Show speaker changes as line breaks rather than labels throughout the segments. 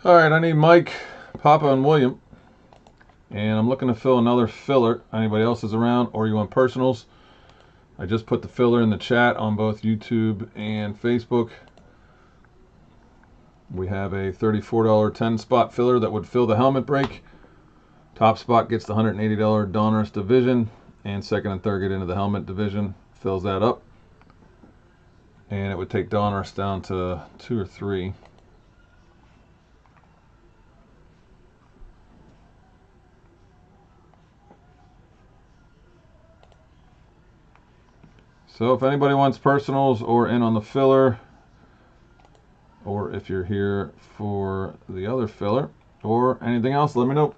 All right, I need Mike, Papa, and William. And I'm looking to fill another filler. Anybody else is around, or you want personals? I just put the filler in the chat on both YouTube and Facebook. We have a $34 10 spot filler that would fill the helmet break. Top spot gets the $180 Donruss division, and second and third get into the helmet division. Fills that up. And it would take Donruss down to 2 or 3. So if anybody wants personals or in on the filler, or if you're here for the other filler or anything else, let me know.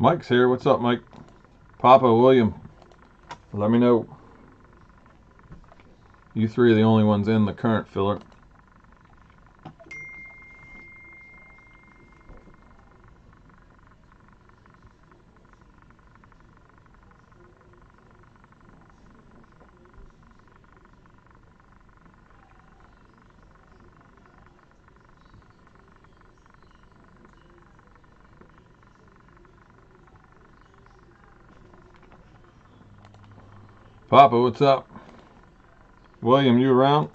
Mike's here. What's up, Mike? Papa, William, let me know. You three are the only ones in the current filler. Papa, what's up? William, you around?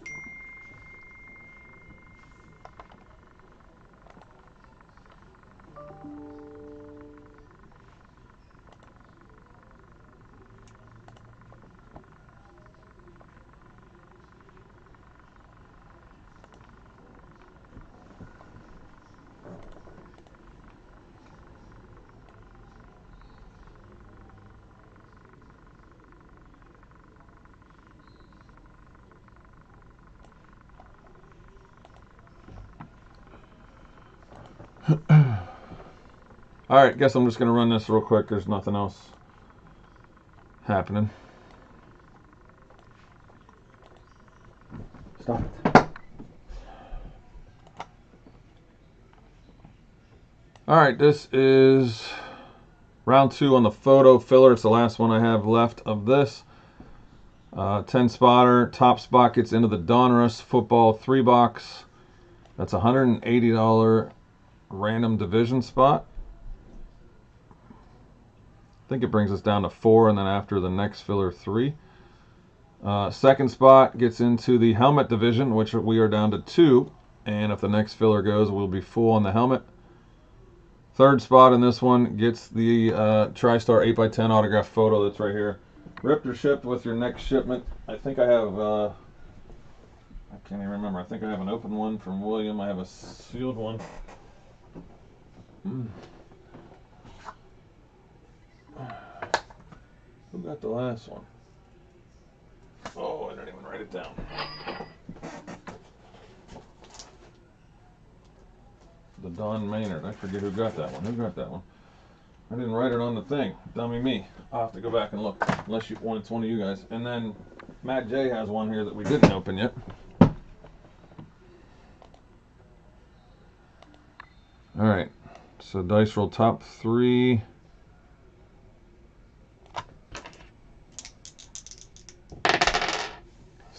Alright, guess I'm just going to run this real quick. There's nothing else happening. Stop it. Alright, this is round 2 on the photo filler. It's the last one I have left of this. 10 spotter. Top spot gets into the Donruss football 3 box. That's $180 random division spot. I think it brings us down to 4, and then after the next filler 3. Second spot gets into the helmet division, which we are down to 2, and if the next filler goes, we'll be full on the helmet. Third spot in this one gets the TriStar 8x10 autograph photo that's right here. Ripped or shipped with your next shipment. I think I have, I can't even remember. I think I have an open one from William. I have a sealed one. Who got the last one? Oh, I didn't even write it down. The Don Maynard. I forget who got that one. Who got that one? I didn't write it on the thing. Dummy me. I'll have to go back and look. Unless it's one of you guys. And then Matt J has one here that we didn't open yet. Alright. So dice roll top 3.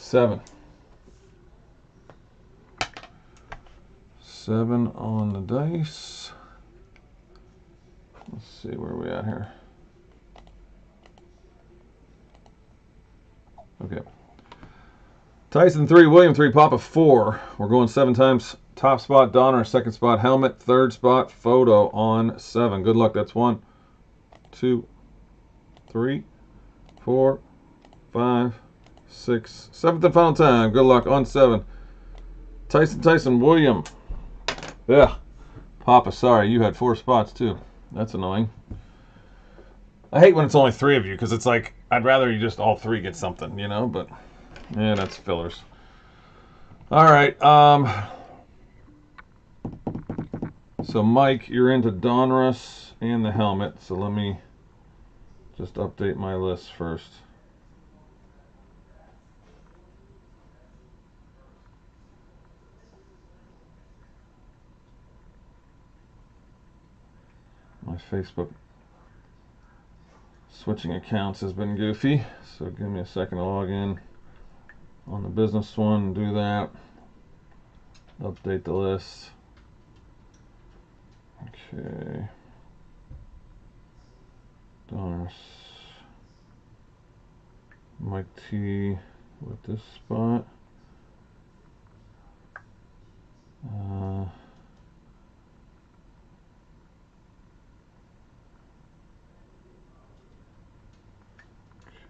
Seven on the dice. Let's see where we at here. Okay. Tyson 3, William 3, Papa 4. We're going 7 times. Top spot Donner, second spot helmet, third spot photo on 7. Good luck. That's 1, 2, 3, 4, 5, 6, 7th and final time. Good luck on 7. Tyson, William. Yeah. Papa, sorry, you had 4 spots too. That's annoying. I hate when it's only 3 of you, because it's like, I'd rather you just all 3 get something, you know, but yeah, that's fillers. Alright, so Mike, you're into Donruss and the helmet, so let me just update my list first. My Facebook switching accounts has been goofy, so give me a second to log in on the business one, do that, update the list. Okay, Donruss, Mike T with this spot.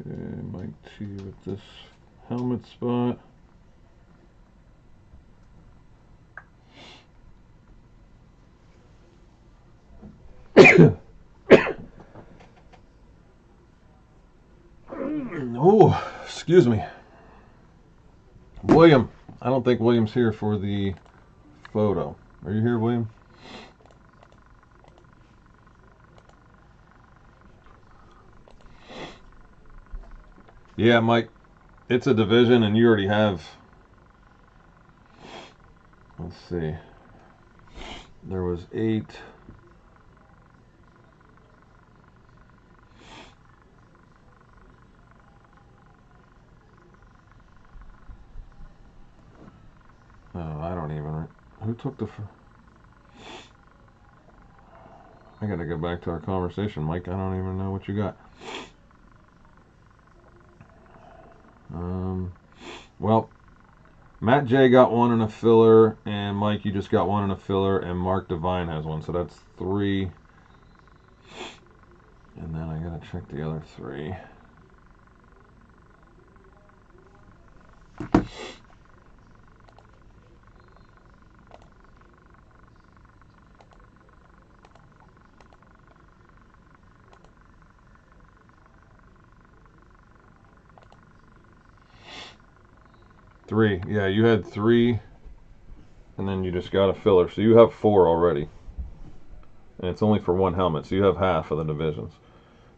Okay, Mike T with this helmet spot. Oh, excuse me. William. I don't think William's here for the photo. Are you here, William? Yeah, Mike. It's a division, and you already have. Let's see. There was 8. Oh, I don't even. Who took the? I gotta go back to our conversation, Mike. I don't even know what you got. Well, Matt J got one in a filler, and Mike, you just got one in a filler, and Mark Devine has one, so that's 3. And then I gotta check the other 3. Three. Yeah, you had 3, and then you just got a filler. So you have 4 already. And it's only for 1 helmet, so you have half of the divisions.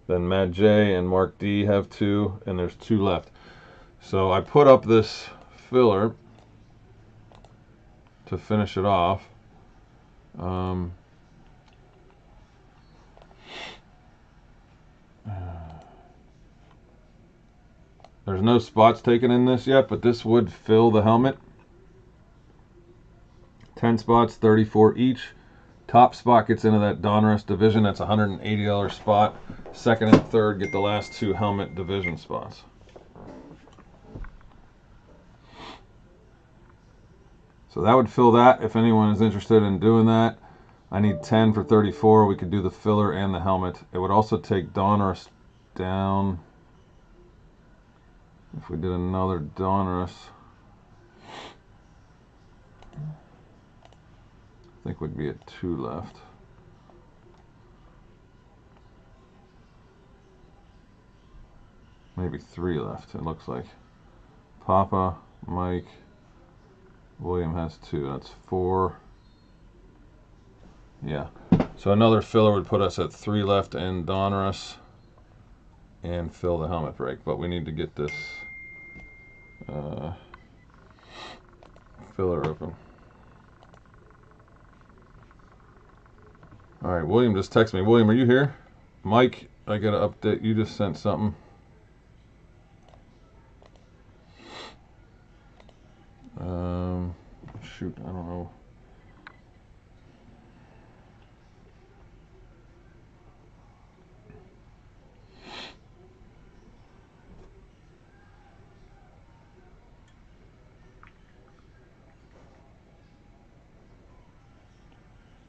Then Matt J and Mark D have 2, and there's 2 left. So I put up this filler to finish it off. There's no spots taken in this yet, but this would fill the helmet. 10 spots, 34 each. Top spot gets into that Donruss division. That's $180 spot. Second and third get the last 2 helmet division spots. So that would fill that if anyone is interested in doing that. I need 10 for 34. We could do the filler and the helmet. It would also take Donruss down. If we did another Donruss, I think we'd be at 2 left. Maybe 3 left, it looks like. Papa, Mike, William has 2. That's 4. Yeah. So another filler would put us at 3 left in Donruss and fill the helmet break. But we need to get this filler open. All right, William just texted me. William, are you here? Mike, I got to update. You just sent something. Shoot, I don't know.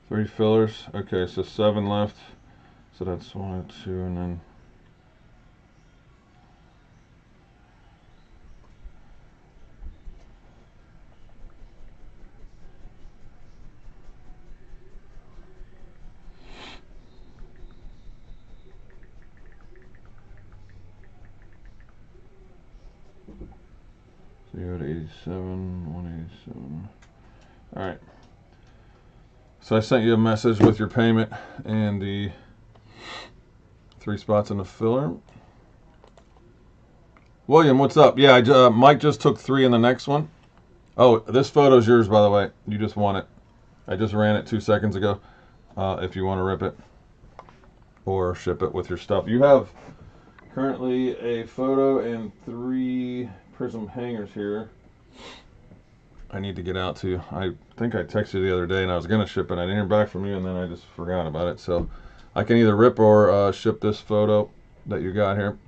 Three fillers. Okay, so 7 left. So that's 1, 2, and then. So you're at 87, 187. All right. So I sent you a message with your payment and the 3 spots in the filler. William, what's up? Yeah, Mike just took 3 in the next one. Oh, this photo's yours, by the way. You just won it. I just ran it 2 seconds ago. If you want to rip it or ship it with your stuff. You have currently a photo and 3 prism hangers here. I need to get out to you. I think I texted you the other day and I was going to ship it. I didn't hear back from you and then I just forgot about it. So I can either rip or ship this photo that you got here.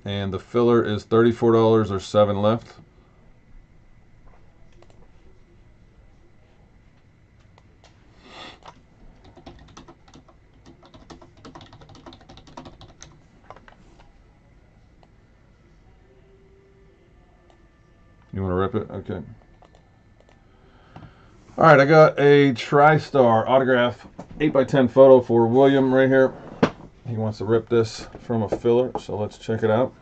And the filler is $34 or 7 left. You want to rip it? Okay. All right, I got a TriStar autograph 8x10 photo for William right here. He wants to rip this from a filler, so let's check it out.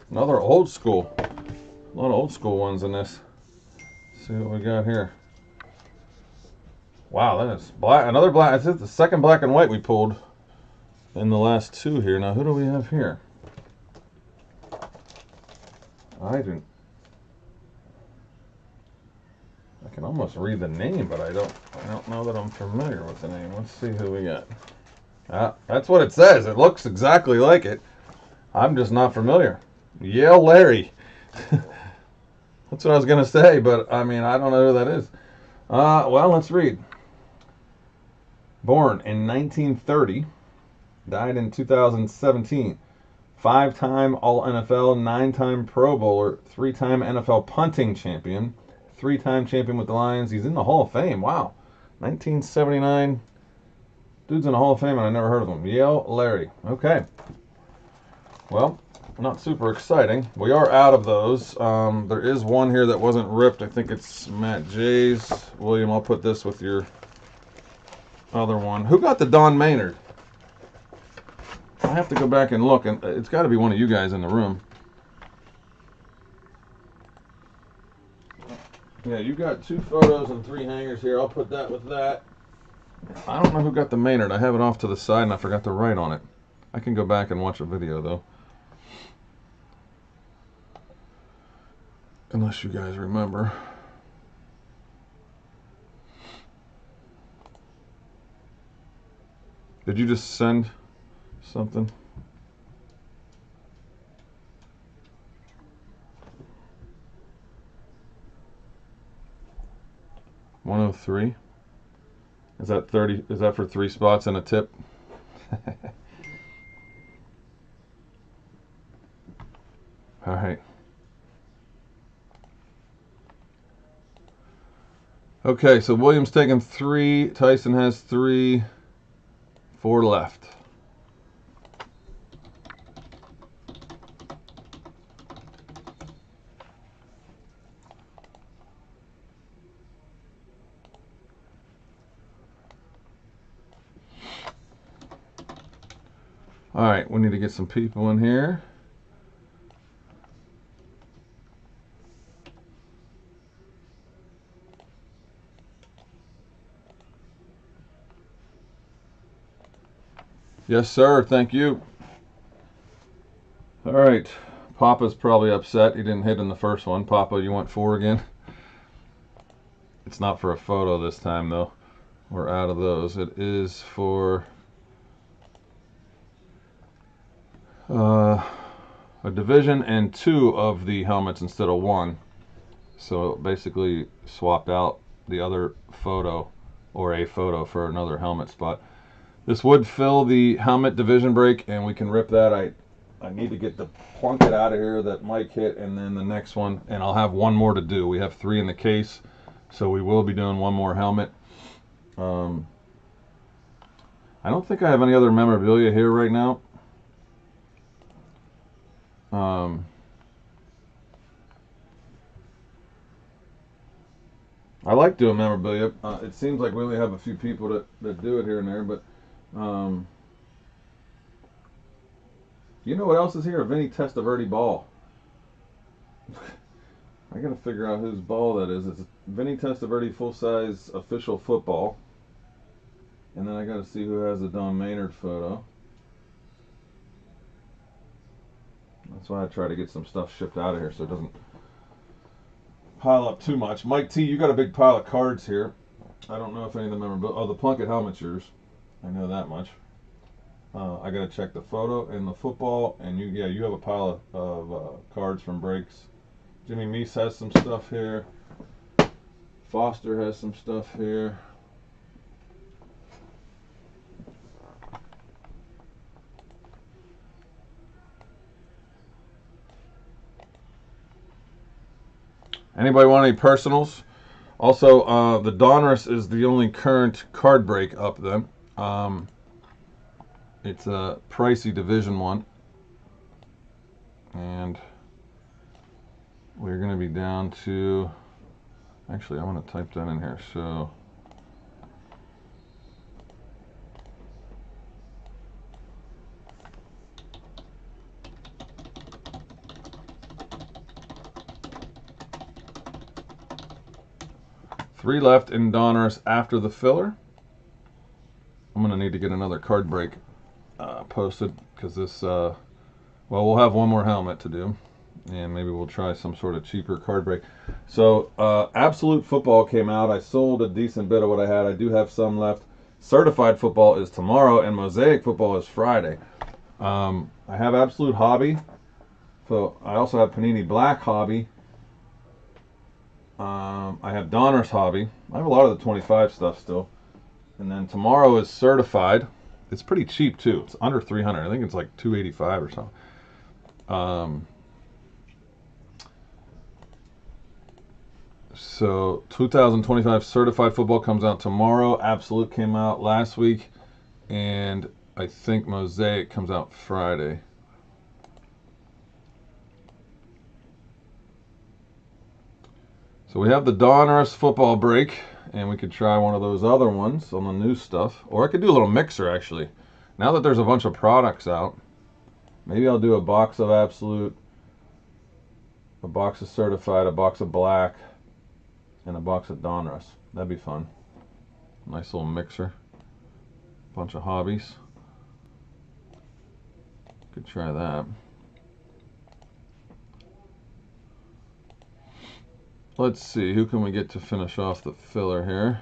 Another old school. A lot of old school ones in this. Let's see what we got here. Wow, that is black. Another black. I think the second black and white we pulled in the last 2 here. Now, who do we have here? I can almost read the name, but I don't know that I'm familiar with the name. Let's see who we got. That's what it says. It looks exactly like it. I'm just not familiar. Yale Larry. That's what I was going to say, but I mean, I don't know who that is. Well, let's read. Born in 1930, died in 2017. Five-time All-NFL, nine-time Pro Bowler, three-time NFL punting champion, three-time champion with the Lions. He's in the Hall of Fame. Wow. 1979. Dude's in the Hall of Fame, and I never heard of him. Yale Larry. Okay. Well, not super exciting. We are out of those. There is one here that wasn't ripped. I think it's Matt J's. William, I'll put this with your other one. Who got the Don Maynard? I have to go back and look, and it's got to be one of you guys in the room. Yeah, you got 2 photos and 3 hangers here. I'll put that with that. I don't know who got the Maynard. I have it off to the side, and I forgot to write on it. I can go back and watch a video, though. Unless you guys remember. Did you just send something? $103. Is that 30? Is that for 3 spots and a tip? All right. Okay, so William's taking 3. Tyson has 3. 4 left. All right, we need to get some people in here. Yes, sir. Thank you. All right. Papa's probably upset he didn't hit in the first one. Papa, you want 4 again? It's not for a photo this time, though. We're out of those. It is for a division and 2 of the helmets instead of 1. So basically swapped out the other photo or a photo for another helmet spot. This would fill the helmet division break, and we can rip that. I need to get the plunket out of here that Mike hit, and then the next one, and I'll have 1 more to do. We have 3 in the case, so we will be doing 1 more helmet. I don't think I have any other memorabilia here right now. I like doing memorabilia. It seems like we only have a few people that do it here and there, but you know what else is here? A Vinny Testaverde ball. I gotta figure out whose ball that is. It's a Vinny Testaverde full-size official football. And then I gotta see who has the Don Maynard photo. That's why I try to get some stuff shipped out of here so it doesn't pile up too much. Mike T, you got a big pile of cards here. I don't know if any of them memorabilia. Oh, the Plunkett helmet's yours. I know that much. I gotta check the photo and the football, and you have a pile of cards from Breaks. Jimmy Meese has some stuff here. Foster has some stuff here. Anybody want any personals? Also, the Donruss is the only current card break up then. It's a pricey Division 1. And we're going to be down to... Actually, I'm going to type that in here. So... Three left in Donruss after the filler. I'm going to need to get another card break posted because this, well, we'll have 1 more helmet to do, and maybe we'll try some sort of cheaper card break. So, Absolute Football came out. I sold a decent bit of what I had. I do have some left. Certified Football is tomorrow, and Mosaic Football is Friday. I have Absolute Hobby. So I also have Panini Black Hobby. I have Donruss Hobby. I have a lot of the 25 stuff still. And then tomorrow is Certified. It's pretty cheap too. It's under 300. I think it's like 285 or something. So 2025 Certified Football comes out tomorrow. Absolute came out last week. And I think Mosaic comes out Friday. So we have the Donruss football break, and we could try one of those other ones on the new stuff. Or I could do a little mixer, actually. Now that there's a bunch of products out, maybe I'll do a box of Absolute, a box of Certified, a box of Black, and a box of Donruss. That'd be fun. Nice little mixer. Bunch of hobbies. Could try that. Let's see, who can we get to finish off the filler here?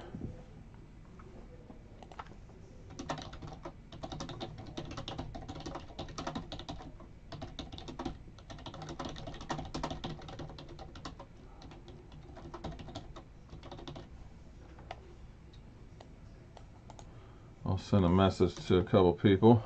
I'll send a message to a couple people.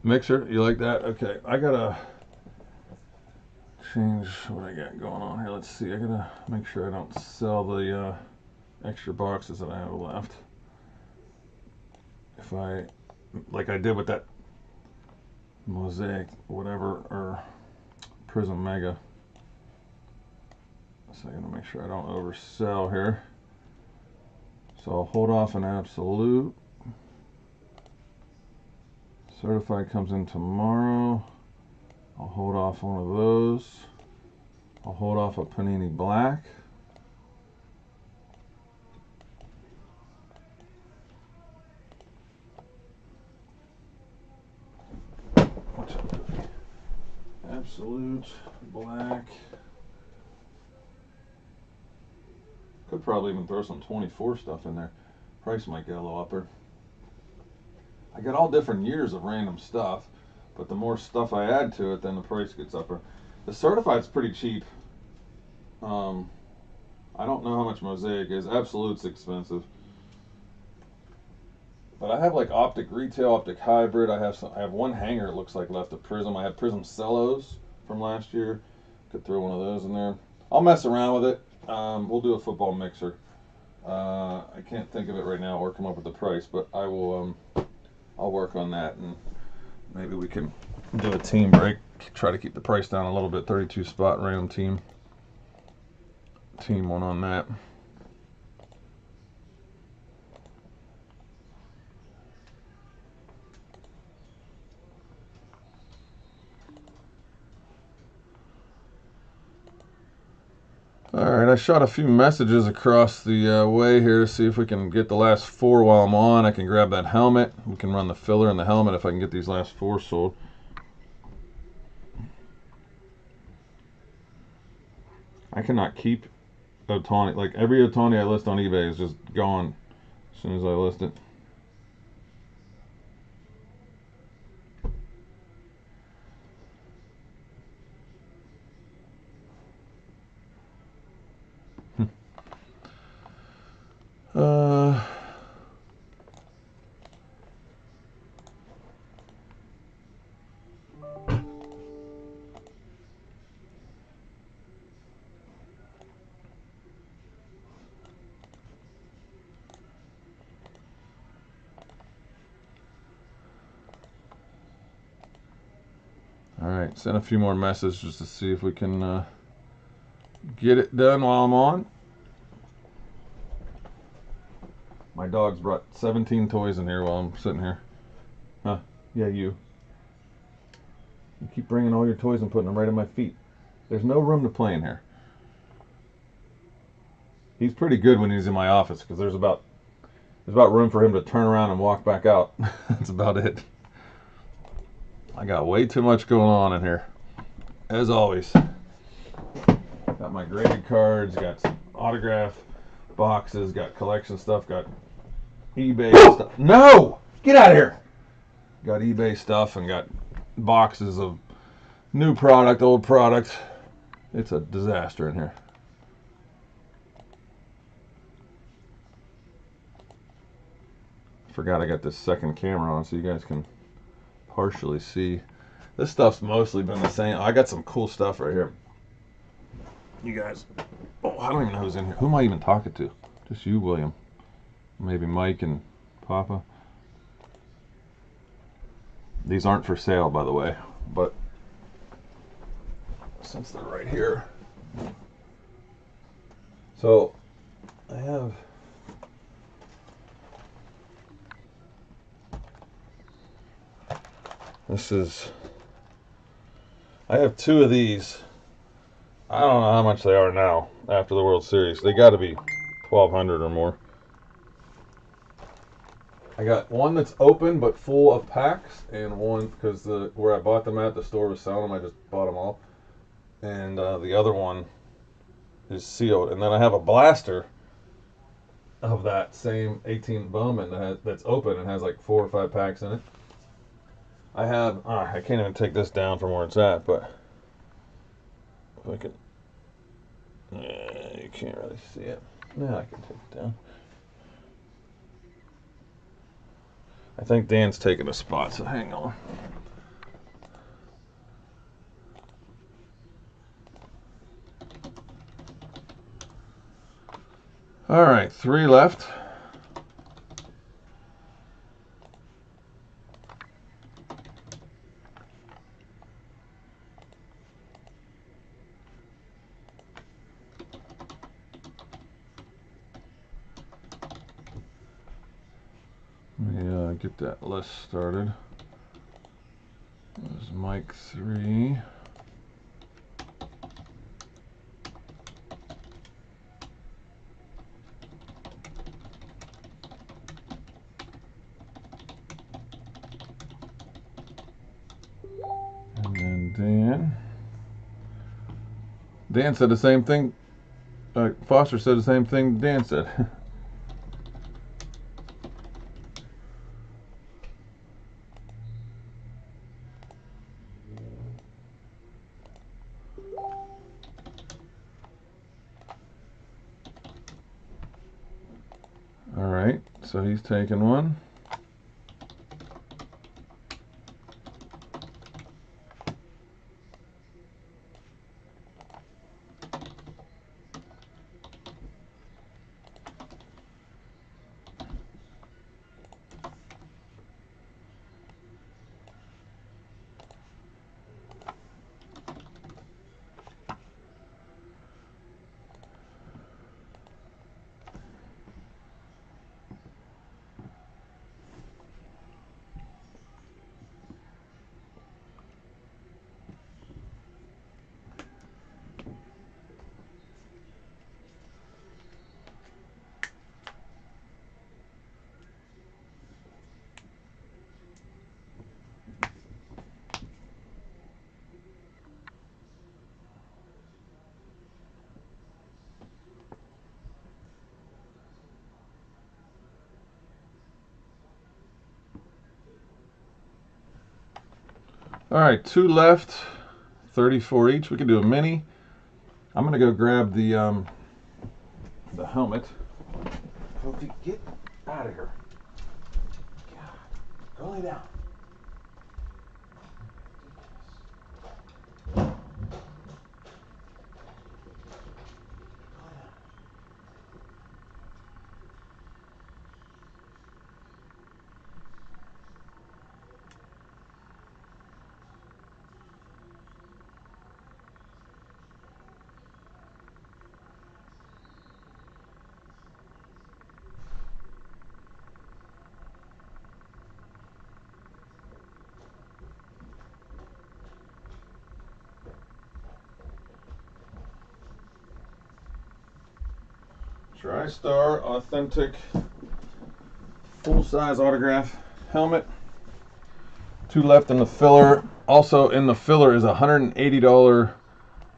Mixer, you like that? Okay, I gotta change what I got going on here. Let's see, I gotta make sure I don't sell the extra boxes that I have left. If I, like I did with that Mosaic, whatever, or Prism Mega. So I gotta make sure I don't oversell here. So I'll hold off an Absolute. Certified comes in tomorrow. I'll hold off one of those. I'll hold off a Panini Black. Absolute Black. Could probably even throw some 24 stuff in there. Price might get a little upper. I got all different years of random stuff, but the more stuff I add to it, then the price gets upper. The Certified's pretty cheap. I don't know how much Mosaic is. Absolute's expensive. But I have like Optic Retail, Optic Hybrid. I have one hanger, it looks like, left of Prism. I have Prism Cellos from last year. Could throw one of those in there. I'll mess around with it. We'll do a football mixer. I can't think of it right now or come up with the price, but I will. I'll work on that, and maybe we can do a team break. Try to keep the price down a little bit. 32 spot random team one on that. Alright, I shot a few messages across the way here to see if we can get the last 4 while I'm on. I can grab that helmet. We can run the filler in the helmet if I can get these last 4 sold. I cannot keep Otani. Like, every Otani I list on eBay is just gone as soon as I list it. uh... Alright, send a few more messages just to see if we can get it done while I'm on. My dog's brought 17 toys in here while I'm sitting here. Huh? Yeah, you. You keep bringing all your toys and putting them right at my feet. There's no room to play in here. He's pretty good when he's in my office because there's about room for him to turn around and walk back out. That's about it. I got way too much going on in here, as always. Got my graded cards, got some autograph boxes, got collection stuff, got eBay stuff. No! Get out of here! Got eBay stuff and got boxes of new product, old product. It's a disaster in here. Forgot I got this second camera on so you guys can partially see. This stuff's mostly been the same. I got some cool stuff right here. You guys, oh, I don't even know who's in here. Who am I even talking to? Just you, William. Maybe Mike and Papa. These aren't for sale, by the way, but since they're right here. So, I have I have two of these. I don't know how much they are now after the World Series. They got to be 1,200 or more. I got one that's open but full of packs, and one because where I bought them at, the store was selling them. I just bought them all, and the other one is sealed. And then I have a blaster of that same 18 Bowman that's open and has like 4 or 5 packs in it. I have I can't even take this down from where it's at, but if I can. You can't really see it. Yeah, I can take it down. I think Dan's taking a spot, so hang on. All right, 3 left. Let me get that list started. There's Mike 3. And then Dan. Dan said the same thing. Foster said the same thing Dan said. All right, so he's taking one. All right, 2 left, 34 each. We can do a mini. I'm gonna go grab the helmet. Kofi, get out of here. God, go lay down. TriStar authentic full-size autograph helmet. 2 left in the filler. Also in the filler is a $180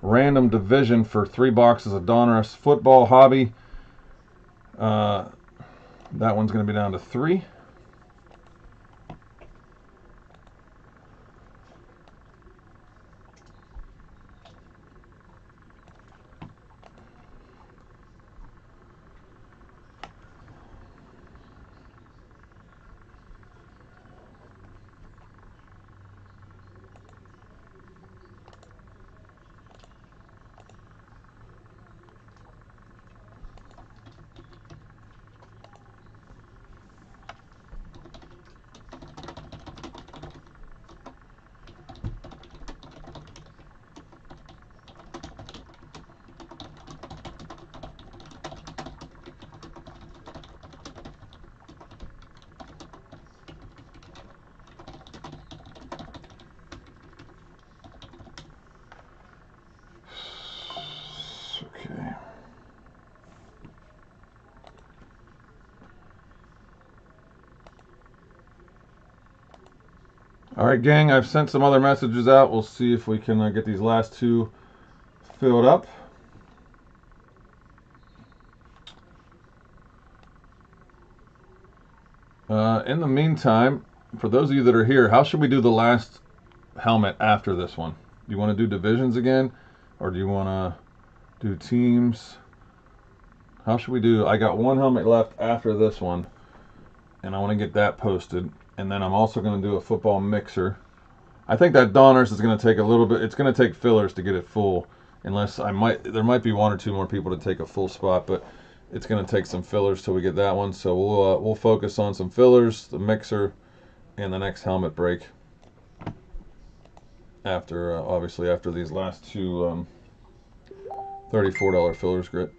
random division for 3 boxes of Donruss football hobby. That one's going to be down to 3. Okay. All right, gang, I've sent some other messages out. We'll see if we can get these last 2 filled up. In the meantime, for those of you that are here, how should we do the last helmet after this one? Do you want to do divisions again, or do you want to do teams? How should we do? I got 1 helmet left after this one, and I want to get that posted. And then I'm also going to do a football mixer. I think that Donruss is going to take a little bit. It's going to take fillers to get it full, unless there might be 1 or 2 more people to take a full spot, but it's going to take some fillers till we get that one. So we'll focus on some fillers, the mixer, and the next helmet break. After obviously after these last 2 $34 fillers, Grit.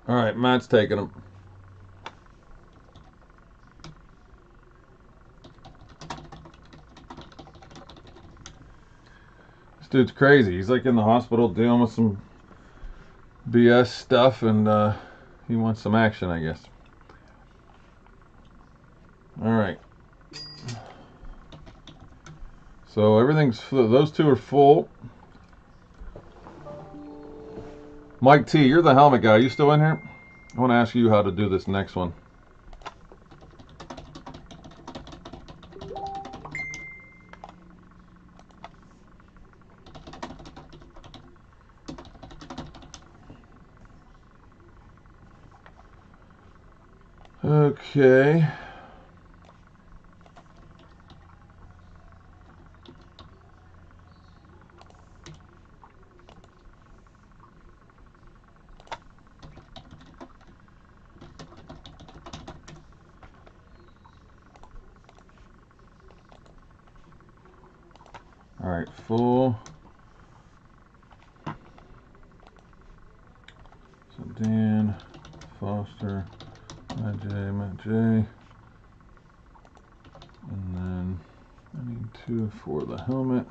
All right, Matt's taking them. This dude's crazy. He's like in the hospital dealing with some BS stuff, and he wants some action, I guess. All right. So those 2 are full. Mike T, you're the helmet guy. You still in here? I want to ask you how to do this next one. Okay. All right, full. So Dan, Foster, Matt J. And then I need 2 for the helmet.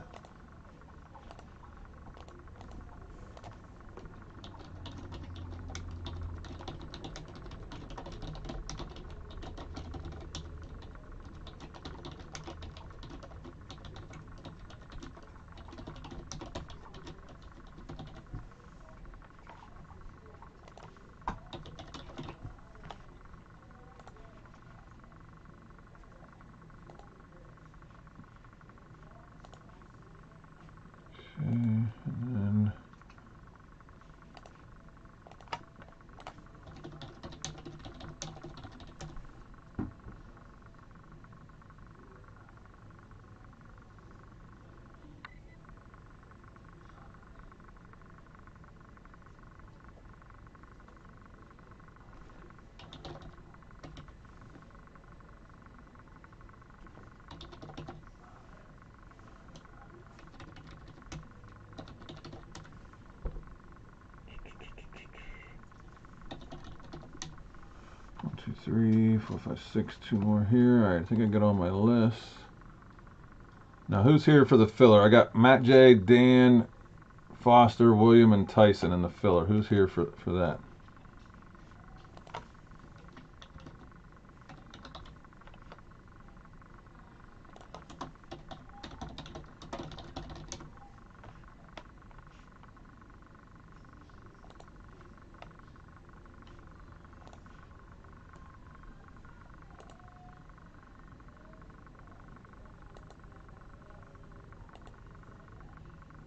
3, 4, 5, 6, 2 more here. All right, I think I got all my lists. Now, who's here for the filler? I got Matt J, Dan, Foster, William, and Tyson in the filler. Who's here for that?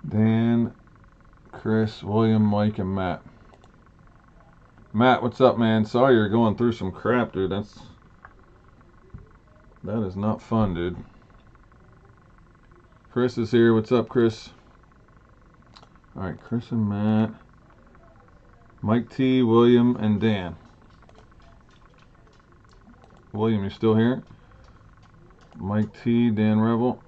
Dan, Chris, William, Mike, and Matt. Matt, what's up, man? Sorry you're going through some crap, dude. That is not fun, dude. Chris is here. What's up, Chris? All right, Chris and Matt. Mike T, William, and Dan. William, you still here? Mike T, Dan Revel.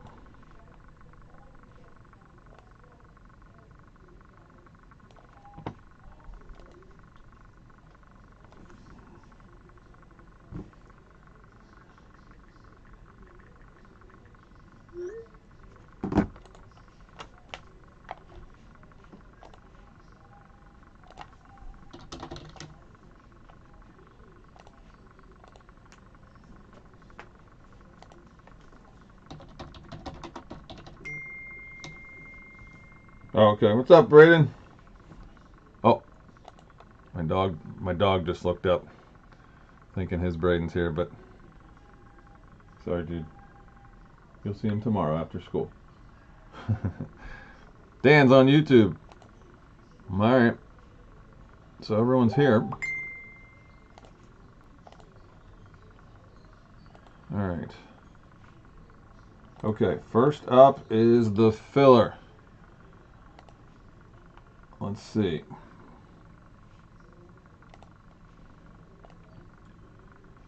Oh, okay. What's up, Braden? Oh, my dog just looked up, thinking his Braden's here, but sorry, dude. You'll see him tomorrow after school. Dan's on YouTube. All right. So everyone's here. All right. Okay, first up is the filler. Let's see.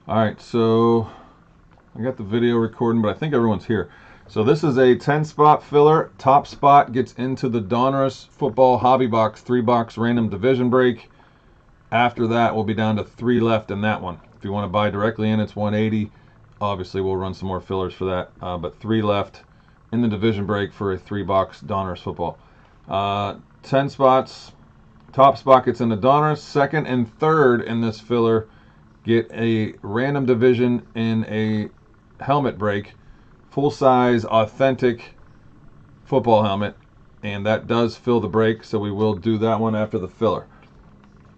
All right, so I got the video recording, but I think everyone's here. So this is a 10-spot filler. Top spot gets into the Donruss Football Hobby Box 3-box random division break. After that, we'll be down to 3 left in that one. If you want to buy directly in, it's 180. Obviously, we'll run some more fillers for that, but 3 left in the division break for a 3-box Donruss Football. 10 spots. Top spot gets into Donruss. Second and third in this filler get a random division in a helmet break. Full-size, authentic football helmet. And that does fill the break, so we will do that one after the filler.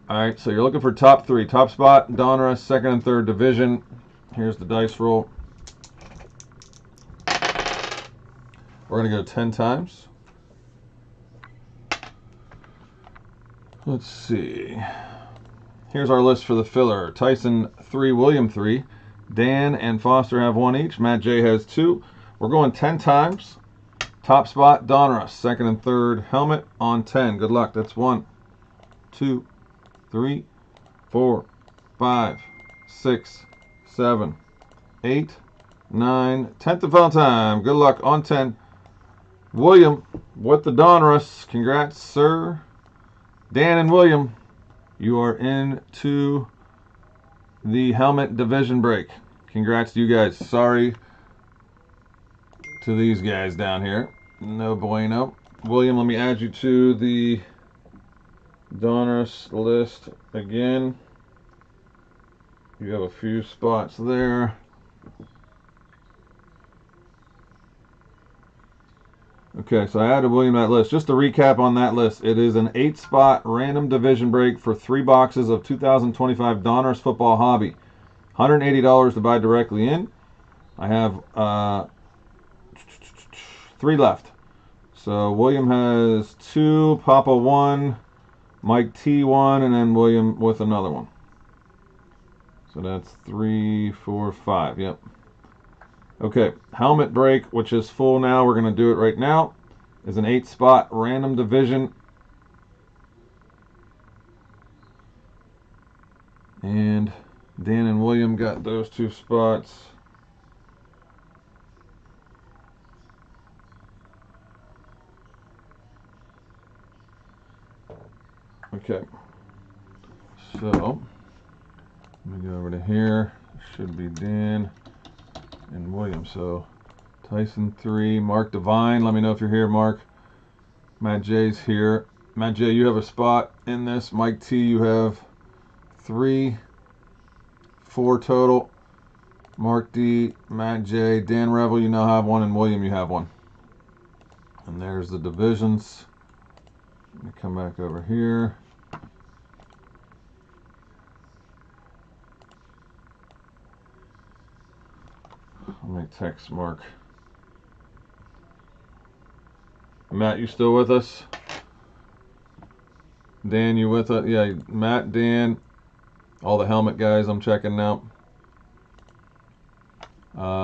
All right, so you're looking for top 3. Top spot, Donruss, second and third division. Here's the dice roll. We're going to go 10 times. Let's see. Here's our list for the filler. Tyson 3, William 3. Dan and Foster have 1 each. Matt J has 2. We're going 10 times. Top spot, Donruss. Second and third helmet on 10. Good luck. That's 1, 2, 3, 4, 5, 6, 7, 8, 9. 10th and final time. Good luck on 10. William with the Donruss. Congrats, sir. Dan and William, you are into the helmet division break. Congrats to you guys. Sorry to these guys down here. No bueno. William, let me add you to the Donruss list again. You have a few spots there. Okay, so I added William to that list. Just to recap on that list, it is an 8-spot random division break for 3 boxes of 2025 Donruss Football Hobby. $180 to buy directly in. I have 3 left. So William has 2, Papa 1, Mike T 1, and then William with another one. So that's 3, 4, 5. Yep. Okay, helmet break, which is full now. We're going to do it right now. Is an 8-spot random division. And Dan and William got those 2 spots. Okay. So Let me go over to here. Should be Dan and William. So Tyson 3, Mark Devine. Let me know if you're here, Mark. Matt J's here. Matt J, you have a spot in this. Mike T, you have 3, 4 total. Mark D, Matt J, Dan Revel, you now have one, and William, you have one. And there's the divisions. Let me come back over here. Let me text Mark. Matt, you still with us? Dan, you with us? Yeah, Matt, Dan, all the helmet guys I'm checking now.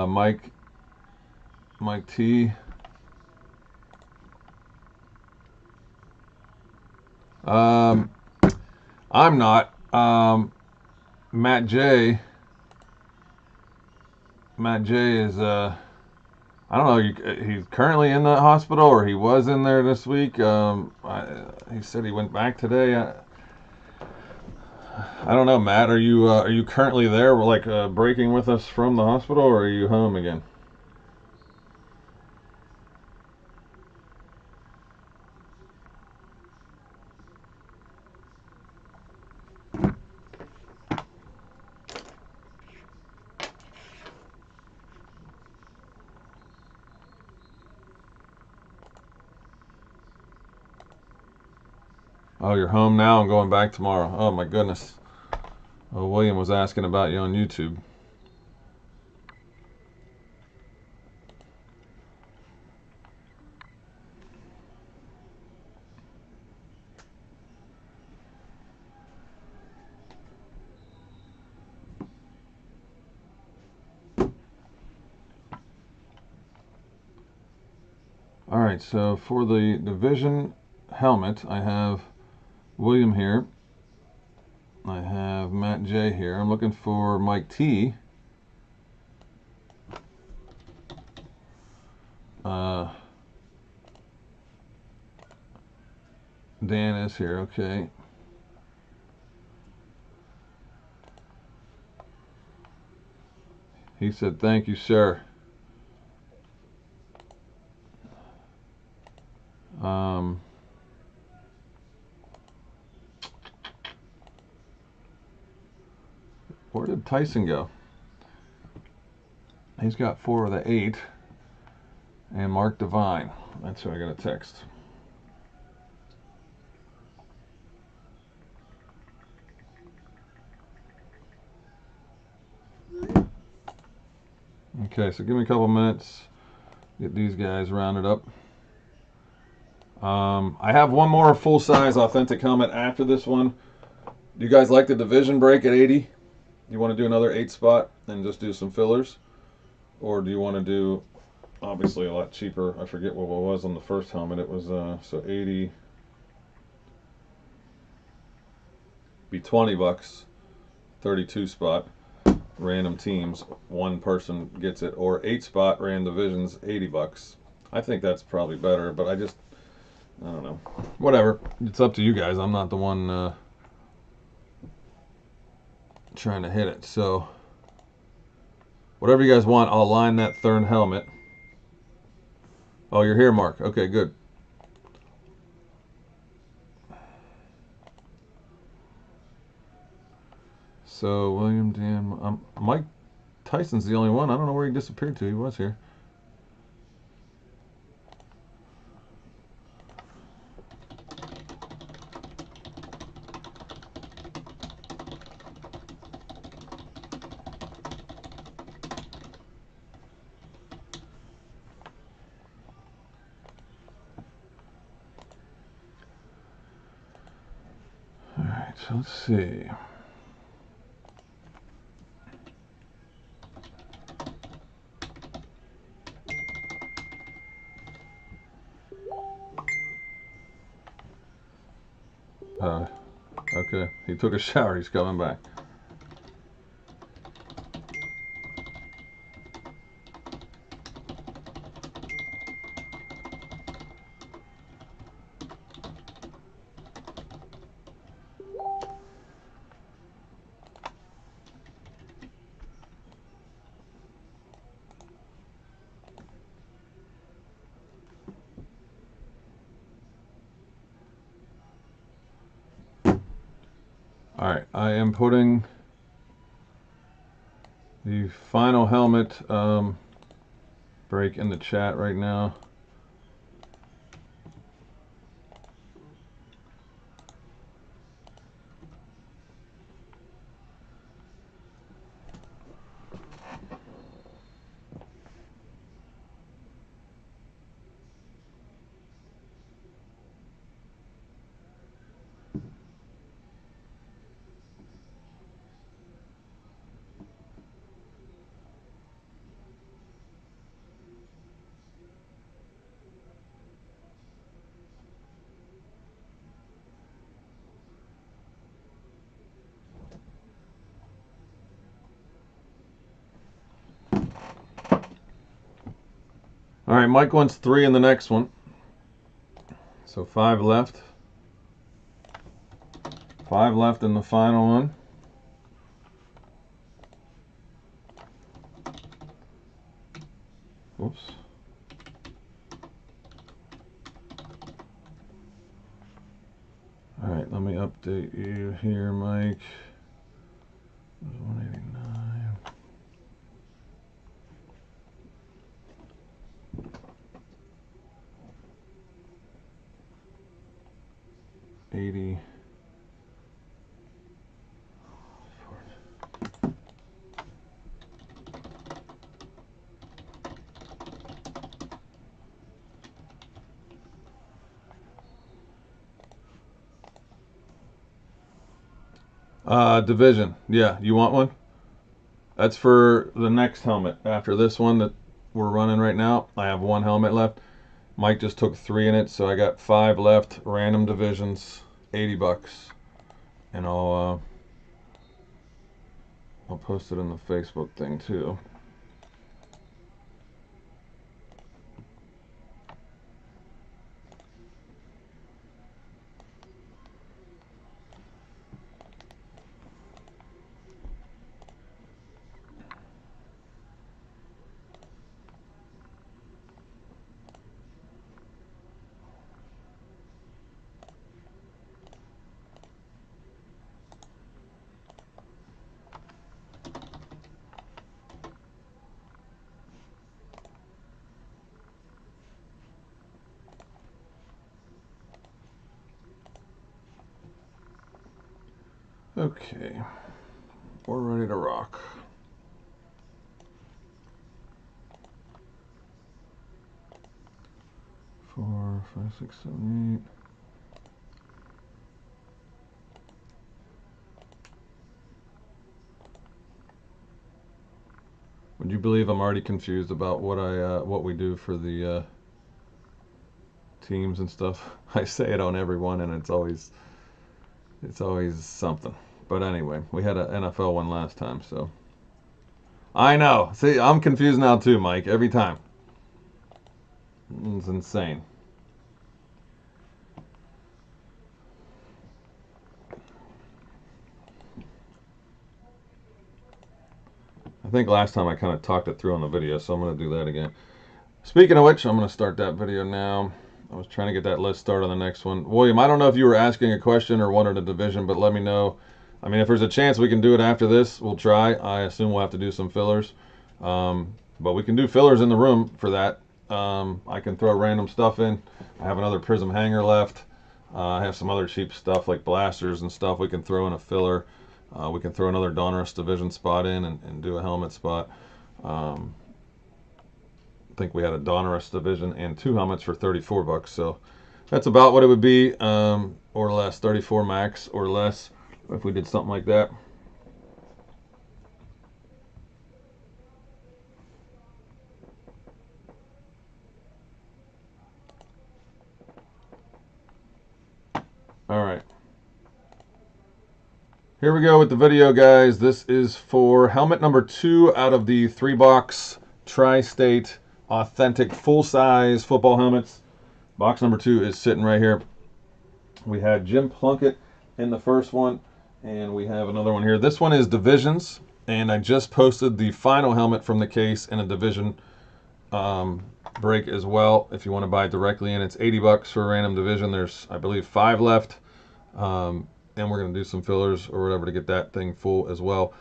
Mike T. I'm not. Matt J. Matt J is I don't know. He's currently in the hospital, or he was in there this week. He said he went back today. I don't know, Matt. Are you currently there? We're like breaking with us from the hospital, or are you home again? Oh, you're home now and going back tomorrow. Oh my goodness. Oh, William was asking about you on YouTube. All right, so for the division helmet, I have William here. I have Matt J here. I'm looking for Mike T. Dan is here, okay. He said, thank you, sir. Where did Tyson go? He's got 4 of the 8. And Mark Devine. That's who I got a text. Okay, so give me a couple minutes. Get these guys rounded up. I have one more full-size authentic helmet after this one. Do you guys like the division break at 80? You want to do another 8 spot and just do some fillers? Or do you want to do, obviously, a lot cheaper? I forget what it was on the first helmet. It was, so 80, be 20 bucks, 32 spot, random teams, one person gets it. Or 8 spot, random divisions, 80 bucks. I think that's probably better, but I don't know. Whatever. It's up to you guys. I'm not the one trying to hit it. So, whatever you guys want, I'll line that third helmet. Oh, you're here, Mark. Okay, good. So, William, Dan, Mike Tyson's the only one. I don't know where he disappeared to. He was here. All right, so let's see. Okay, he took a shower. He's coming back. Alright, I am putting the final helmet break in the chat right now. All right, Mike wants 3 in the next one. So 5 left. 5 left in the final one. Oops. All right, let me update you here, Mike. 189. 80. Division. Yeah, you want one? That's for the next helmet. After this one that we're running right now, I have 1 helmet left. Mike just took 3 in it, so I got 5 left. Random divisions, $80, and I'll post it in the Facebook thing too. Okay, we're ready to rock. 4, 5, 6, 7, 8. Would you believe I'm already confused about what we do for the teams and stuff? I say it on every one, and it's always something. But anyway, we had an NFL one last time, so I know. See, I'm confused now too, Mike. Every time. It's insane. I think last time I kind of talked it through on the video, so I'm going to do that again. Speaking of which, I'm going to start that video now. I was trying to get that list started on the next one. William, I don't know if you were asking a question or wanted a division, but let me know. I mean, if there's a chance we can do it after this, we'll try. I assume we'll have to do some fillers. But we can do fillers in the room for that. I can throw random stuff in. I have another prism hanger left. I have some other cheap stuff like blasters and stuff we can throw in a filler. We can throw another Donruss division spot in and do a helmet spot. I think we had a Donruss division and 2 helmets for $34, so that's about what it would be, or less, 34 max or less, if we did something like that. All right. Here we go with the video, guys. This is for helmet number 2 out of the 3-box Tri-State authentic full-size football helmets. Box number 2 is sitting right here. We had Jim Plunkett in the first one, and we have another one here. This one is divisions, and I just posted the final helmet from the case in a division break as well. If you want to buy it directly in, it's $80 for a random division. There's, I believe, 5 left. and we're going to do some fillers or whatever to get that thing full as well.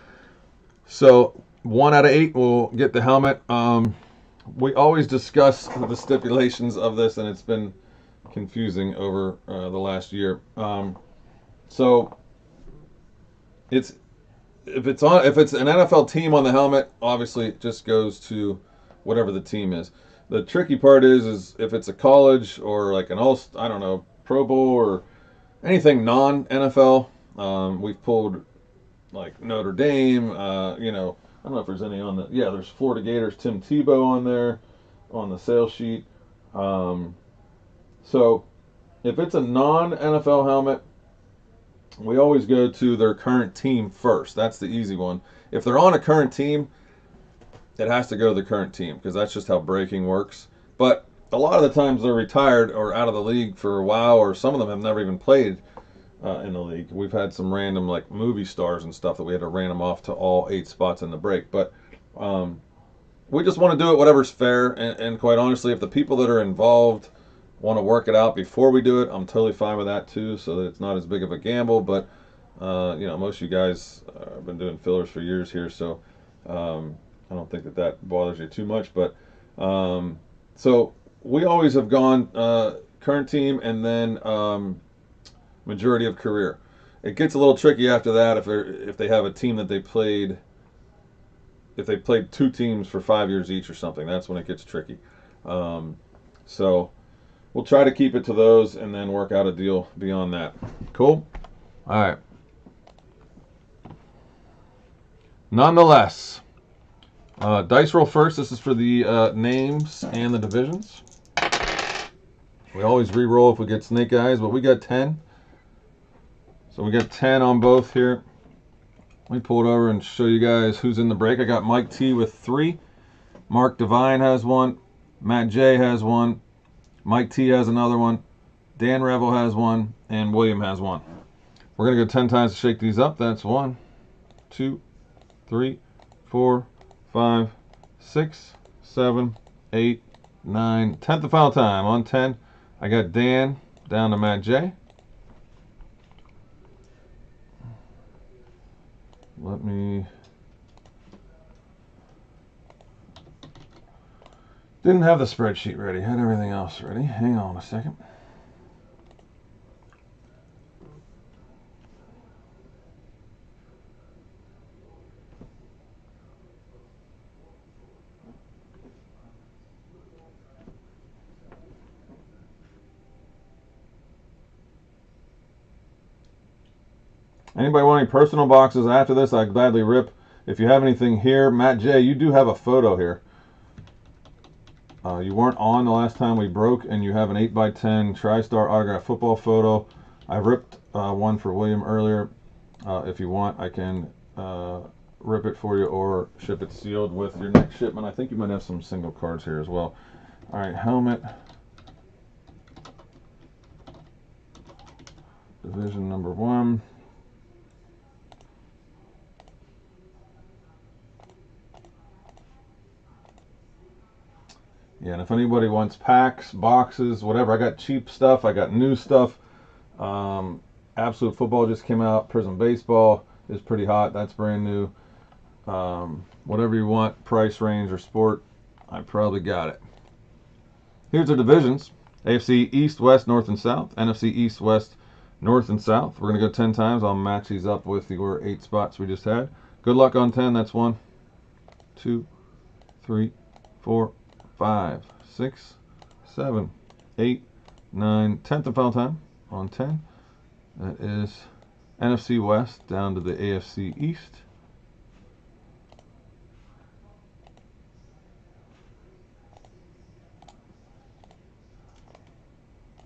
So 1 out of 8 will get the helmet. We always discuss the stipulations of this, and it's been confusing over the last year. So it's if it's an NFL team on the helmet, obviously it just goes to whatever the team is. The tricky part is if it's a college or like I don't know, Pro Bowl or anything non-NFL. We've pulled like Notre Dame. You know, I don't know if there's any on the. Yeah, there's Florida Gators. Tim Tebow on there on the sales sheet. So if it's a non-NFL helmet, we always go to their current team first. That's the easy one. If they're on a current team, it has to go to the current team because that's just how breaking works. But a lot of the times they're retired or out of the league for a while, or some of them have never even played in the league. We've had some random like movie stars and stuff that we had to random off to all 8 spots in the break. But we just want to do it whatever's fair. And quite honestly, if the people that are involved want to work it out before we do it, I'm totally fine with that too, so that it's not as big of a gamble. But you know, most of you guys have been doing fillers for years here, so I don't think that bothers you too much. But so we always have gone current team and then majority of career. It gets a little tricky after that if they have a team that they played. If they played 2 teams for 5 years each or something, that's when it gets tricky. So we'll try to keep it to those and then work out a deal beyond that. Cool? All right. Nonetheless, dice roll first. This is for the names and the divisions. We always re-roll if we get snake eyes, but we got 10. So we got 10 on both here. Let me pull it over and show you guys who's in the break. I got Mike T with 3. Mark Devine has 1. Matt J has 1. Mike T has another one. Dan Revel has 1. And William has 1. We're going to go 10 times to shake these up. That's 1, 2, 3, 4, 5, 6, 7, 8, 9. 10th and final time. On 10, I got Dan down to Matt J. Let me... Didn't have the spreadsheet ready. Had everything else ready. Hang on a second. Anybody want any personal boxes after this? I'd gladly rip. If you have anything here, Matt J, you do have a photo here. You weren't on the last time we broke, and you have an 8x10 TriStar autograph football photo. I ripped one for William earlier. If you want, I can rip it for you or ship it sealed with your next shipment. I think you might have some single cards here as well. All right, helmet. Division number 1. Yeah, and if anybody wants packs, boxes, whatever, I got cheap stuff, I got new stuff. Absolute Football just came out. Prism Baseball is pretty hot. That's brand new. Whatever you want, price range or sport, I probably got it. Here's the divisions. AFC East, West, North, and South. NFC East, West, North, and South. We're going to go 10 times. I'll match these up with your 8 spots we just had. Good luck on 10. That's 1, 2, 3, 4, 5, 6, 7, 8, 9, 10th and final time on 10. That is NFC West down to the AFC East.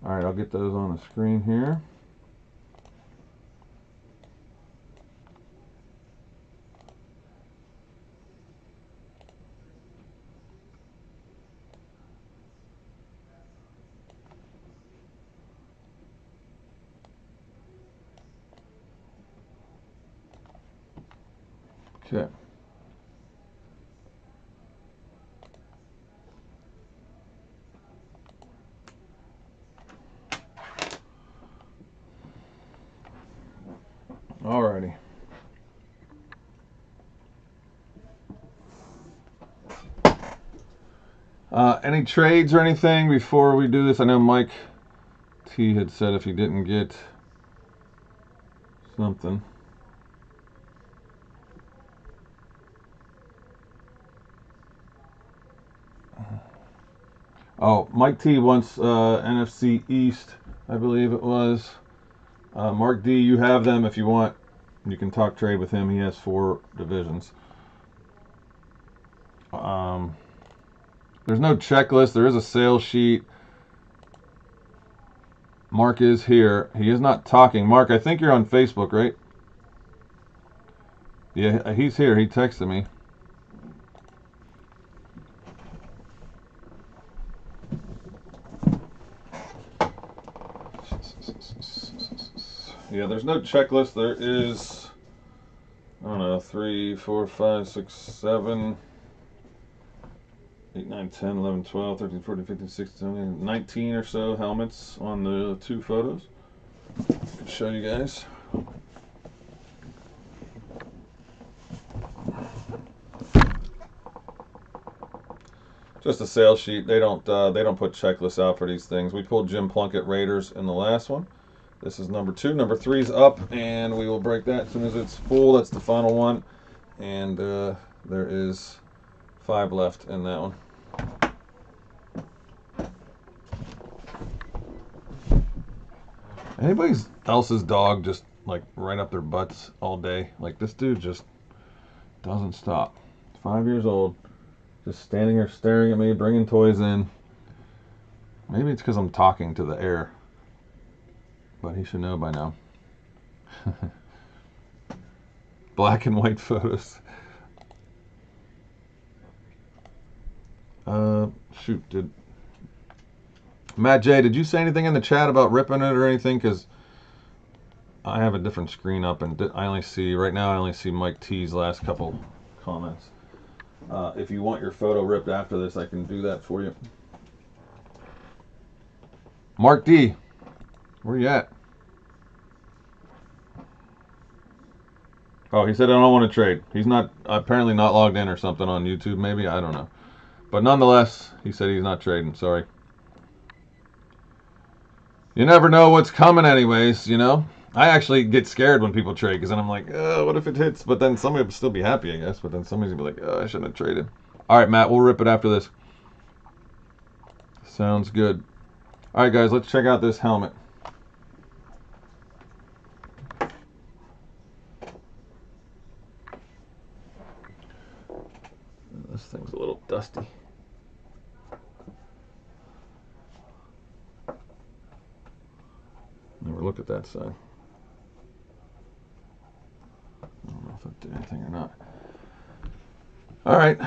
All right, I'll get those on the screen here. Okay. Alrighty. Any trades or anything before we do this? I know Mike T had said if he didn't get something. Oh, Mike T wants NFC East, I believe it was. Mark D, you have them if you want. You can talk trade with him. He has 4 divisions. There's no checklist. There is a sales sheet. Mark is here. He is not talking. Mark, I think you're on Facebook, right? Yeah, he's here. He texted me. Yeah, there's no checklist. There is, I don't know, 3, 4, 5, 6, 7, 8, 9, 10, 11, 12, 13, 14, 15, 16, 17, 19 or so helmets on the 2 photos. I can show you guys. Just a sales sheet. They don't put checklists out for these things. We pulled Jim Plunkett Raiders in the last one. This is number 2. Number 3's up, and we will break that as soon as it's full. That's the final one, and there is 5 left in that one. Anybody else's dog just like right up their butts all day? Like this dude just doesn't stop. 5 years old, just standing here staring at me, bringing toys in. Maybe it's because I'm talking to the air, but he should know by now. Black and white photos. Shoot, did Matt J, did you say anything in the chat about ripping it or anything? Because I have a different screen up, and I only see, right now I only see Mike T's last couple comments. If you want your photo ripped after this, I can do that for you. Mark D, where you at? Oh, he said I don't want to trade. He's not, apparently not logged in or something on YouTube, maybe, I don't know. But nonetheless, he said he's not trading, sorry. You never know what's coming anyways, you know? I actually get scared when people trade, because then I'm like, oh, what if it hits? But then somebody will still be happy, I guess. But then somebody's going to be like, oh, I shouldn't have traded. All right, Matt, we'll rip it after this. Sounds good. All right, guys, let's check out this helmet. This thing's a little dusty. Never look at that side. I don't know if it did anything or not. All right.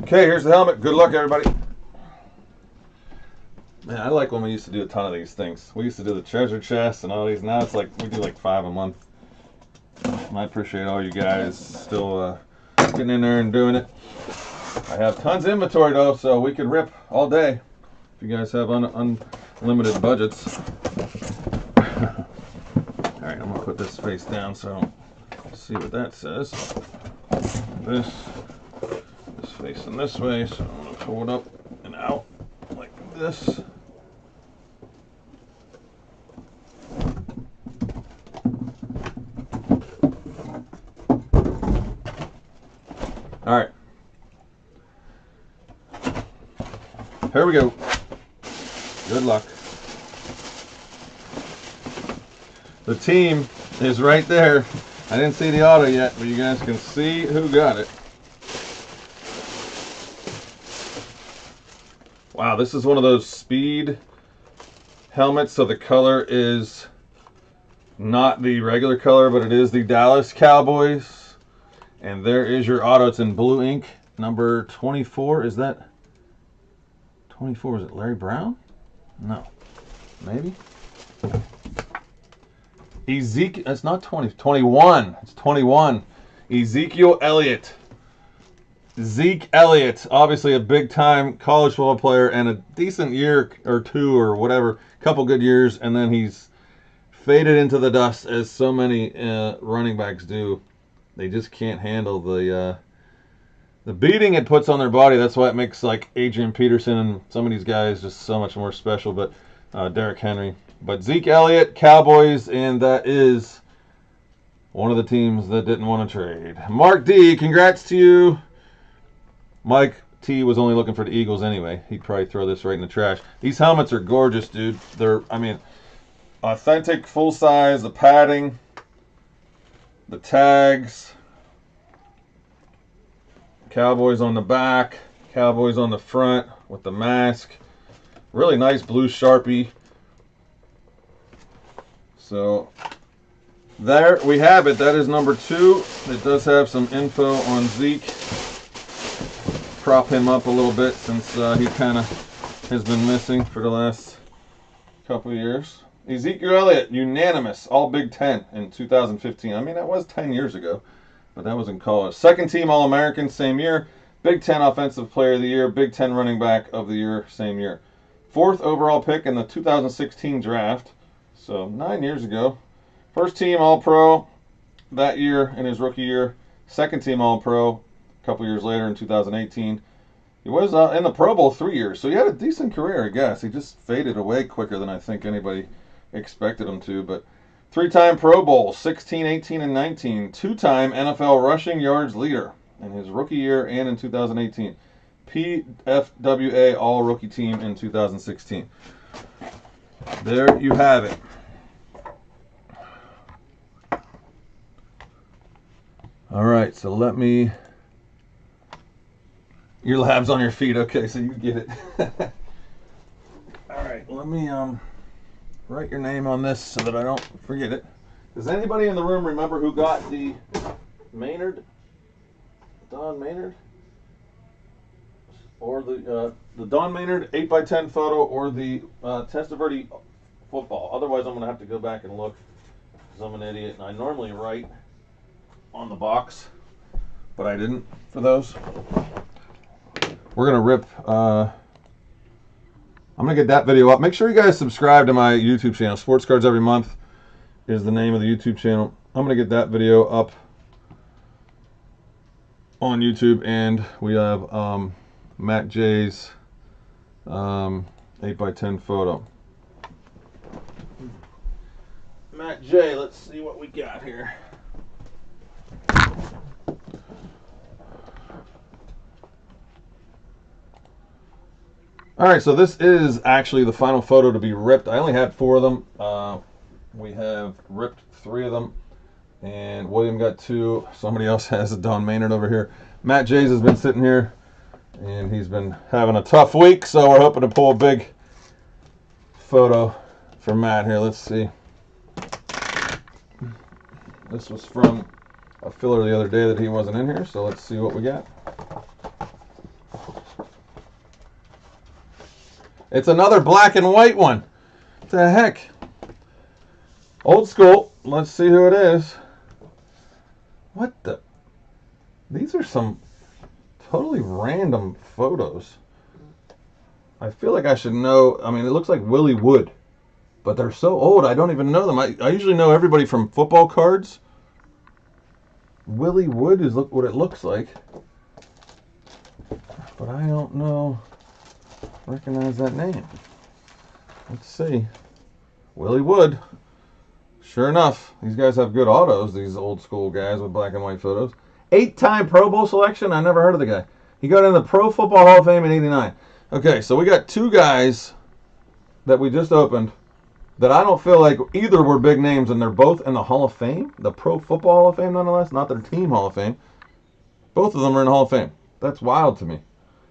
Okay, here's the helmet. Good luck, everybody. Man, I like when we used to do a ton of these things. We used to do the treasure chests and all these. Now it's like we do like 5 a month. And I appreciate all you guys still getting in there and doing it. I have tons of inventory though, so we could rip all day if you guys have unlimited budgets. All right, I'm gonna put this face down so I don't see what that says. This facing this way, so I'm gonna pull it up and out like this. All right, here we go. Good luck. The team is right there. I didn't see the auto yet, but you guys can see who got it. Wow, this is one of those speed helmets, so the color is not the regular color, but it is the Dallas Cowboys. And there is your auto. It's in blue ink. Number 24, is that 24? Is it Larry Brown? No. maybe. Ezekiel, it's not 20, 21. It's 21. Ezekiel Elliott. Zeke Elliott, obviously a big-time college football player and a decent year or two or whatever, couple good years, and then he's faded into the dust as so many running backs do. They just can't handle the beating it puts on their body. That's why it makes like Adrian Peterson and some of these guys just so much more special. But Derrick Henry, but Zeke Elliott, Cowboys, and that is one of the teams that didn't want to trade. Mark D, congrats to you. Mike T was only looking for the Eagles anyway. He'd probably throw this right in the trash. These helmets are gorgeous, dude. They're, I mean, authentic, full size, the padding, the tags, Cowboys on the back, Cowboys on the front with the mask. Really nice blue Sharpie. So there we have it. That is number 2. It does have some info on Zeke. Prop him up a little bit since he kind of has been missing for the last couple of years. Ezekiel Elliott, unanimous, all Big Ten in 2015. I mean, that was 10 years ago, but that was in college. Second team All-American, same year. Big Ten Offensive Player of the Year, Big Ten Running Back of the Year, same year. 4th overall pick in the 2016 draft, so 9 years ago. First team All-Pro that year in his rookie year. Second team All-Pro a couple years later in 2018. He was in the Pro Bowl 3 years, so he had a decent career, I guess. He just faded away quicker than I think anybody expected him to. But 3-time Pro Bowl, 16, 18, and 19. 2-time NFL rushing yards leader in his rookie year and in 2018. PFWA All-Rookie Team in 2016. There you have it. All right, so let me... Your lab's on your feet. Okay, so you get it. All right, let me write your name on this so that I don't forget it. Does anybody in the room remember who got the Maynard? Don Maynard? Or the Don Maynard 8x10 photo or the Testaverde football? Otherwise, I'm going to have to go back and look because I'm an idiot and I normally write on the box, but I didn't for those. We're going to rip, I'm going to get that video up. Make sure you guys subscribe to my YouTube channel. Sports Cards Every Month is the name of the YouTube channel. I'm going to get that video up on YouTube, and we have Matt J's 8x10 photo. Matt J, let's see what we got here. All right, so this is actually the final photo to be ripped. I only had 4 of them. We have ripped 3 of them, and William got 2. Somebody else has a Don Maynard over here. Matt Jays has been sitting here, and he's been having a tough week, so we're hoping to pull a big photo for Matt here. Let's see. This was from a filler the other day that he wasn't in here, so let's see what we got. It's another black and white one. What the heck? Old school. Let's see who it is. What the? These are some totally random photos. I feel like I should know. I mean, it looks like Willie Wood, but they're so old I don't even know them. I usually know everybody from football cards. Willie Wood is what it looks like, but I don't know. Recognize that name. Let's see. Willie Wood. Sure enough, these guys have good autos, these old school guys with black and white photos. 8-time Pro Bowl selection. I never heard of the guy. He got in the Pro Football Hall of Fame in '89. Okay, so we got 2 guys that we just opened that I don't feel like either were big names, and they're both in the Hall of Fame. The Pro Football Hall of Fame, nonetheless. Not their team Hall of Fame. Both of them are in the Hall of Fame. That's wild to me.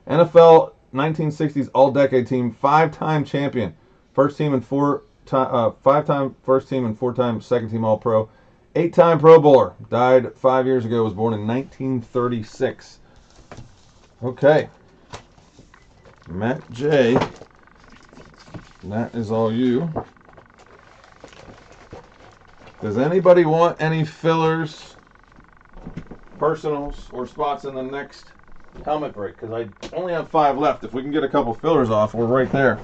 NFL 1960s All-Decade Team, 5-time champion, first team and 5-time first team and 4-time second team All-Pro, 8-time Pro Bowler, died 5 years ago, was born in 1936. Okay, Matt J. that is all you. Does anybody want any fillers, personals, or spots in the next helmet break? Because I only have 5 left. If we can get a couple fillers off, we're right there.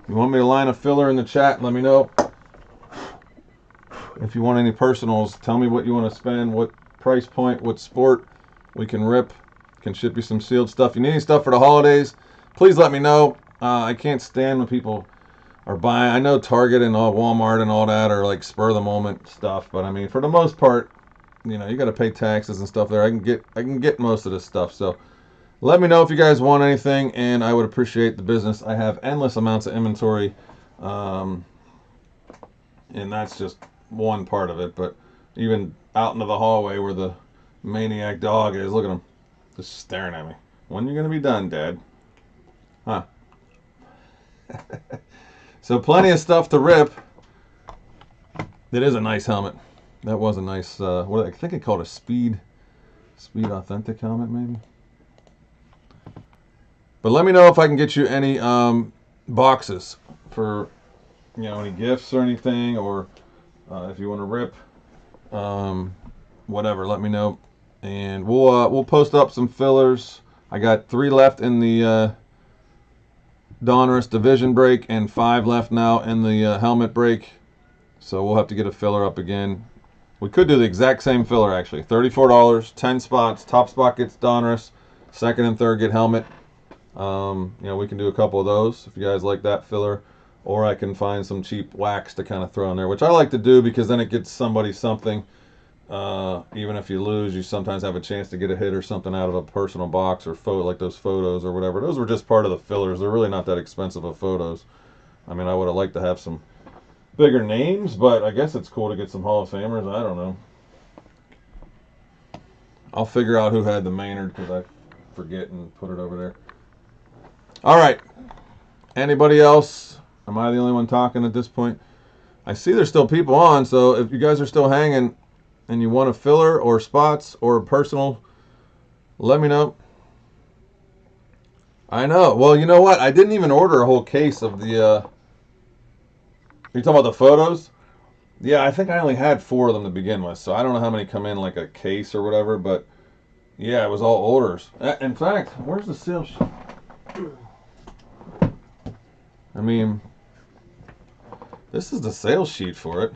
You want me to line a filler in the chat? Let me know. If you want any personals, tell me what you want to spend, what price point, what sport. We can rip. Can ship you some sealed stuff. You need any stuff for the holidays, please let me know. I can't stand when people are buying. I know Target and all Walmart and all that are like spur of the moment stuff, but I mean, for the most part, you know, you got to pay taxes and stuff there. I can get most of this stuff. So let me know if you guys want anything, and I would appreciate the business. I have endless amounts of inventory, and that's just one part of it. But even out into the hallway where the maniac dog is, look at him, just staring at me. When are you gonna be done, Dad? Huh? So plenty of stuff to rip. It is a nice helmet. That was a nice, what I think it called a Speed Authentic helmet, maybe. But let me know if I can get you any boxes for, you know, any gifts or anything, or if you want to rip, whatever. Let me know, and we'll post up some fillers. I got 3 left in the Donruss division break and 5 left now in the helmet break. So we'll have to get a filler up again. We could do the exact same filler actually. $34, 10 spots. Top spot gets Donruss. Second and third get helmet. You know, we can do a couple of those if you guys like that filler. Or I can find some cheap wax to kind of throw in there, which I like to do because then it gets somebody something. Even if you lose, you sometimes have a chance to get a hit or something out of a personal box or photo, like those photos or whatever. Those were just part of the fillers. They're really not that expensive of photos. I mean, I would have liked to have some bigger names, but I guess it's cool to get some Hall of Famers. I don't know. I'll figure out who had the Maynard because I forget and put it over there. All right. Anybody else? Am I the only one talking at this point? I see there's still people on, so if you guys are still hanging and you want a filler or spots or a personal, let me know. I know. Well, you know what? I didn't even order a whole case of the, you're talking about the photos? Yeah, I think I only had 4 of them to begin with, so I don't know how many come in like a case or whatever, but yeah, it was all orders. In fact, where's the sales sheet? I mean, this is the sales sheet for it.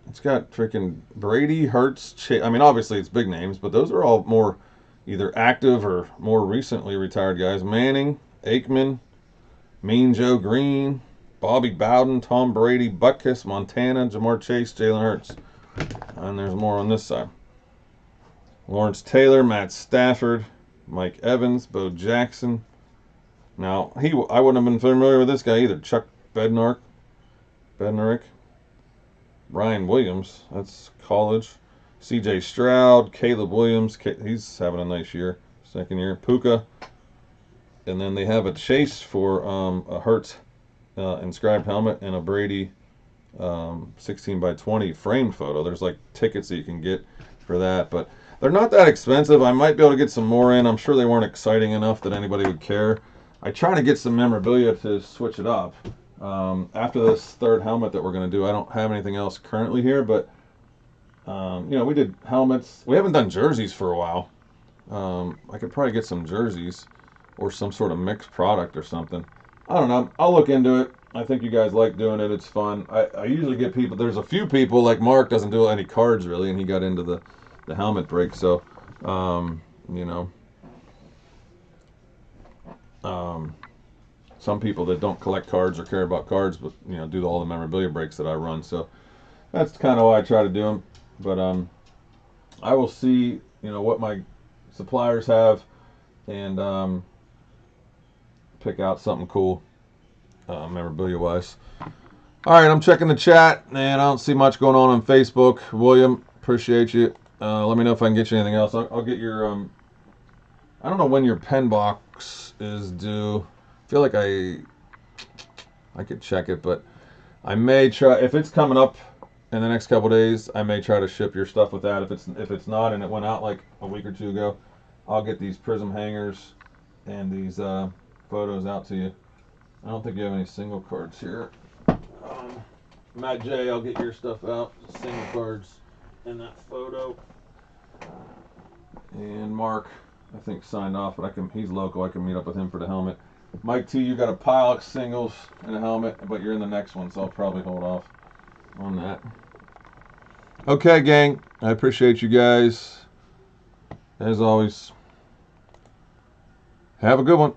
It's got freaking Brady, Hurts, I mean, obviously it's big names, but those are all more either active or more recently retired guys. Manning, Aikman, Mean Joe Green, Bobby Bowden, Tom Brady, Butkus, Montana, Jamar Chase, Jalen Hurts. And there's more on this side. Lawrence Taylor, Matt Stafford, Mike Evans, Bo Jackson. Now, I wouldn't have been familiar with this guy either. Chuck Bednarik. Ryan Williams, that's college. C.J. Stroud, Caleb Williams, he's having a nice year, second year. Puka, and then they have a Chase for a Hurts inscribed helmet and a Brady 16 by 20 framed photo. There's like tickets that you can get for that, but they're not that expensive. I might be able to get some more in. I'm sure they weren't exciting enough that anybody would care. I try to get some memorabilia to switch it up. After this third helmet that we're going to do, I don't have anything else currently here, but you know, we did helmets. We haven't done jerseys for a while. I could probably get some jerseys or some sort of mixed product or something. I don't know. I'll look into it. I think you guys like doing it. It's fun. I usually get people. There's a few people, like Mark doesn't do any cards really, and he got into the helmet break. So, you know, some people that don't collect cards or care about cards, but you know, do all the memorabilia breaks that I run. So that's kind of why I try to do them. But I will see, you know, what my suppliers have, and pick out something cool, memorabilia wise. All right, I'm checking the chat, and I don't see much going on Facebook. William, appreciate you. Let me know if I can get you anything else. I'll get your I don't know when your pen box is due. I feel like I could check it, but I may try, if it's coming up in the next couple days, I may try to ship your stuff with that. If it's not and it went out like a week or two ago, I'll get these prism hangers and these photos out to you. I don't think you have any single cards here. Matt J, I'll get your stuff out. Single cards in that photo. And Mark, I think signed off, but he's local. I can meet up with him for the helmet. Mike T, you got a pile of singles and a helmet, but you're in the next one, so I'll probably hold off on that. Okay, gang. I appreciate you guys. As always, have a good one.